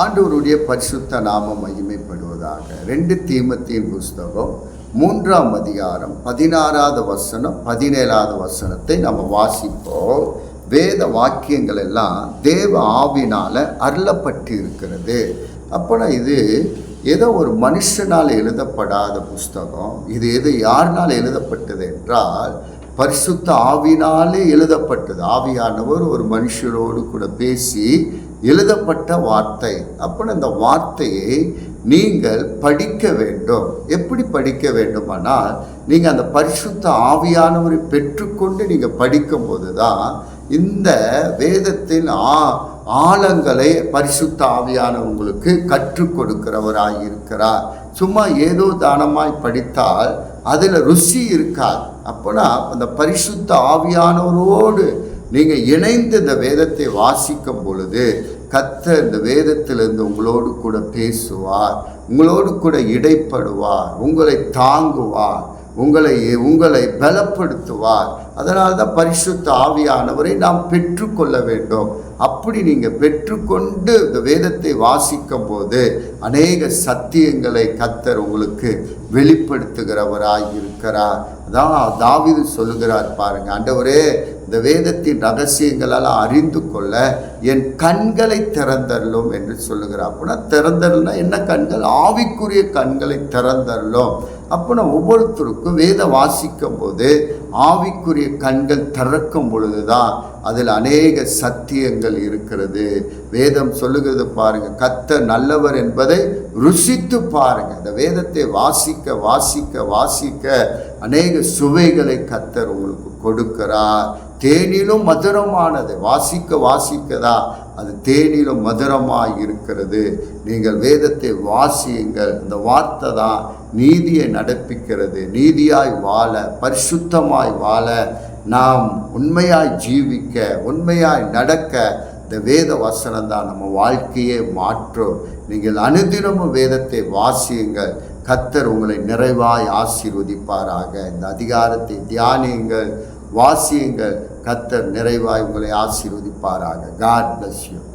ஆண்டவருடைய பரிசுத்த நாமம் மகிமைப்படுவதாக. 2 தீமோத்தேயு புஸ்தகம் 3ஆம் அதிகாரம் 16வது வசனம் 17வது வசனத்தை நம்ம வாசிப்போம். வேத வாக்கியங்கள் எல்லாம் தேவ ஆவினால அருளப்பட்டு இருக்கிறது. அப்போனா இது ஏதோ ஒரு மனுஷனால் எழுதப்படாத புஸ்தகம். இது யாருனால் எழுதப்பட்டது என்றால் பரிசுத்த ஆவினாலே எழுதப்பட்டது. ஆவியானவர் ஒரு மனுஷரோடு கூட பேசி எழுதப்பட்ட வார்த்தை. அப்போ இந்த வார்த்தையை நீங்கள் படிக்க வேண்டும். எப்படி படிக்க வேண்டுமானால் நீங்கள் அந்த பரிசுத்த ஆவியானவரை பெற்றுக்கொண்டு நீங்கள் படிக்கும்போது தான் இந்த வேதத்தின் ஆழங்களை பரிசுத்த ஆவியானவர் உங்களுக்கு கற்றுக் கொடுக்கிறவராய் இருக்கிறார். சும்மா ஏதோ தானமாய் படித்தால் அதில் ருசி இருக்காது. அப்போனா அந்த பரிசுத்த ஆவியானவரோடு நீங்கள் இணைந்து இந்த வேதத்தை வாசிக்கும் பொழுது கர்த்தர் இந்த வேதத்திலிருந்து உங்களோடு கூட பேசுவார், உங்களோடு கூட இடைப்படுவார், உங்களை தாங்குவார், உங்களை பலப்படுத்துவார். அதனால தான் பரிசுத்த ஆவியானவரை நாம் பெற்றுக்கொள்ள வேண்டும். அப்படி நீங்கள் பெற்றுக்கொண்டு இந்த வேதத்தை வாசிக்கும் போது அநேக சத்தியங்களை கர்த்தர் உங்களுக்கு வெளிப்படுத்துகிறவராய் இருக்கிறார். அதான் தாவீது சொல்லுகிறார் பாருங்க, ஆண்டவரே இந்த வேதத்தின் ரகசியங்களெல்லாம் அறிந்து கொள்ள என் கண்களை திறந்தரலும் என்று சொல்லுகிறார். அப்படின்னா திறந்தரலும்னா என்ன கண்கள்? ஆவிக்குரிய கண்களை திறந்தரலும். அப்படின்னா ஒவ்வொருத்தருக்கும் வேதம் வாசிக்கும் போது ஆவிக்குரிய கண்கள் திறக்கும் பொழுது தான் அதில் அநேக சத்தியங்கள் இருக்கிறது. வேதம் சொல்லுகிறது பாருங்க, கர்த்தர் நல்லவர் என்பதை ருசித்து பாருங்க. இந்த வேதத்தை வாசிக்க வாசிக்க வாசிக்க அநேக சுவைகளை கர்த்தர் உங்களுக்கு கொடுக்கிறார். தேனிலும் மதுரமானது. வாசிக்க வாசிக்கதான் அது தேனிலும் மதுரமாய் இருக்கிறது. நீங்கள் வேதத்தை வாசியுங்கள். இந்த வார்த்தை தான் நீதியை நடப்பிக்கிறது. நீதியாய் வாழ, பரிசுத்தமாய் வாழ, நாம் உண்மையாய் ஜீவிக்க, உண்மையாய் நடக்க இந்த வேத வசனம் தான் நம்ம வாழ்க்கையே மாற்றும். நீங்கள் அனுதினமும் வேதத்தை வாசியுங்கள். கர்த்தர் உங்களை நிறைவாய் ஆசீர்வதிப்பாராக. இந்த அதிகாரத்தை தியானியுங்கள், வாசியுங்கள். கர்த்தர் நிறைவாய் உங்களை ஆசீர்வதிப்பாராக. God bless you.